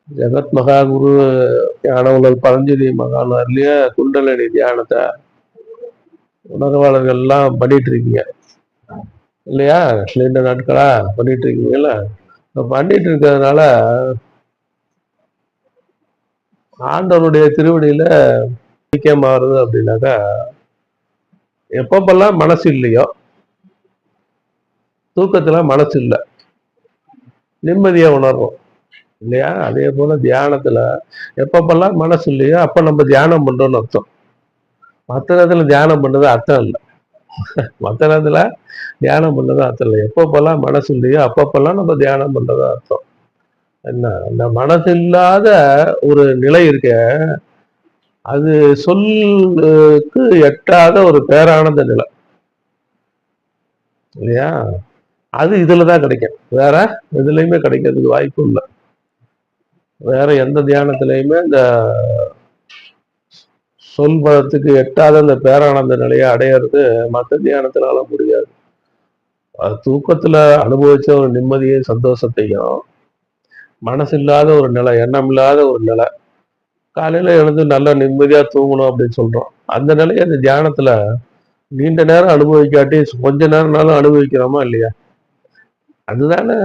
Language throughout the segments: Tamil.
ஜெகத் மகாகுரு ஞானவுள்ளல் பரஞ்சோதி மகான் அருளிய குண்டலினி தியானத்தை உணர்வாளர்கள் எல்லாம் பண்ணிட்டு இருக்கீங்க இல்லையா? நீண்ட நாட்களா பண்ணிட்டு இருக்கீங்கல்ல. பண்ணிட்டு இருக்கிறதுனால ஆண்டவனுடைய திருவடியில மாறுது அப்படின்னாக்கா, எப்பப்பெல்லாம் மனசு இல்லையோ, தூக்கத்துல மனசு இல்லை, நிம்மதியா உணர்வோம் இல்லையா? அதே போல தியானத்துல எப்பப்பெல்லாம் மனசு இல்லையோ அப்ப நம்ம தியானம் பண்றோம்னு அர்த்தம். மற்ற நேரத்துல தியானம் பண்றது அர்த்தம் இல்லை. மற்ற நேரத்துல தியானம் பண்றது அர்த்தம் இல்லை. எப்பப்பெல்லாம் மனசு இல்லையோ அப்பப்பெல்லாம் நம்ம தியானம் பண்றதா அர்த்தம். என்ன, அந்த மனசு இல்லாத ஒரு நிலை இருக்க, அது சொல்லுக்கு எட்டாத ஒரு பேரானந்த நிலை இல்லையா? அது இதுலதான் கிடைக்கும், வேற எதுலையுமே கிடைக்கிறதுக்கு வாய்ப்பு இல்லை. வேற எந்த தியானத்திலையுமே இந்த சொல்பதத்துக்கு எட்டாத அந்த பேரானந்த நிலையை அடையிறது மற்ற தியானத்தினால முடியாது. அது தூக்கத்துல அனுபவிச்ச ஒரு நிம்மதியும் சந்தோஷத்தையும், மனசு இல்லாத ஒரு நிலை, எண்ணம் இல்லாத ஒரு நிலை, காலையில எழுந்து நல்லா நிம்மதியா தூங்கணும் அப்படின்னு சொல்றோம். அந்த நிலையை அந்த தியானத்துல நீண்ட நேரம் அனுபவிக்காட்டி கொஞ்ச நேரம்னாலும் அனுபவிக்கிறோமா இல்லையா? அதுதானே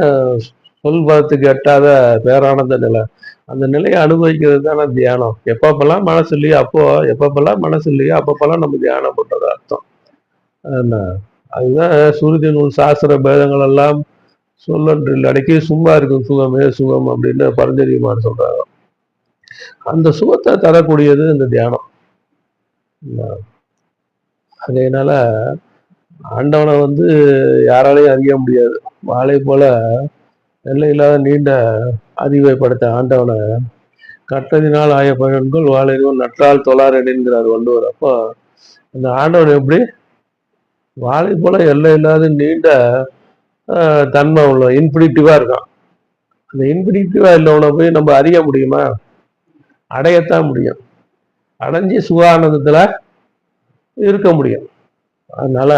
சொல்பதத்துக்கு எட்டாத பேரானந்த நிலை. அந்த நிலையை அனுபவிக்கிறது தானே தியானம். எப்பப்பெல்லாம் மனசு இல்லையோ அப்பப்பெல்லாம் நம்ம தியானம் பண்றது அர்த்தம். அதுதான் சுருதி நூல் சாஸ்திர பேதங்கள் எல்லாம் சொல்லன்றில் அடக்கி சும்மா இருக்கும் சுகமே சுகம் அப்படின்னு பரஞ்சோதிமார் சொல்றாங்க. அந்த சுகத்தை தரக்கூடியது இந்த தியானம். அதனால ஆண்டவனை யாராலையும் அறிய முடியாது. வாழை போல எல்லை இல்லாத நீண்ட அறிவை படைத்த ஆண்டவனை கட்டதினால் ஆய பயன்கள் வாழைவன் நற்றால் தொழார் என்கிறார் வள்ளுவர். அப்போ அந்த ஆண்டவன் எப்படி வாழை போல எல்லை இல்லாத நீண்ட தன்மை உள்ள இன்ஃபினிட்டிவா இருக்கான். அந்த இன்ஃபினிட்டிவா இல்லவனை போய் நம்ம அறிய முடியுமா? அடையத்தான் முடியும். அடைஞ்சி சுகானந்தத்துல இருக்க முடியும். அதனால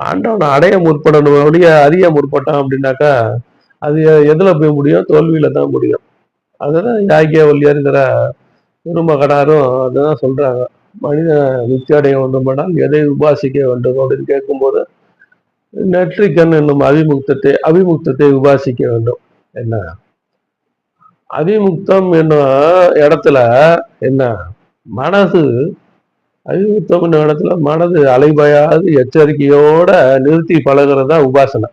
ஆண்டவனை அடைய முற்படணும், அப்படியே அறிய முற்பட்டான் அப்படின்னாக்கா அது எதுல போய் முடியும்? தோல்வியில தான் முடியும். அதுதான் யாக்கிய வல்லியருங்கிற திருமகனாரும் அதுதான் சொல்றாங்க. மனித நிச்சயடைய வேண்டுமானால் எதை உபாசிக்க வேண்டும் அப்படின்னு கேட்கும்போது நெற்றிக்கண் என்னும் அபிமுக்தத்தை உபாசிக்க வேண்டும். என்ன அபிமுக்தம் என்னும் இடத்துல என்ன மனசு, அபிமுக்தம் என்னும் இடத்துல மனது அலைபயாது எச்சரிக்கையோட நிறுத்தி பழகிறது தான் உபாசனை.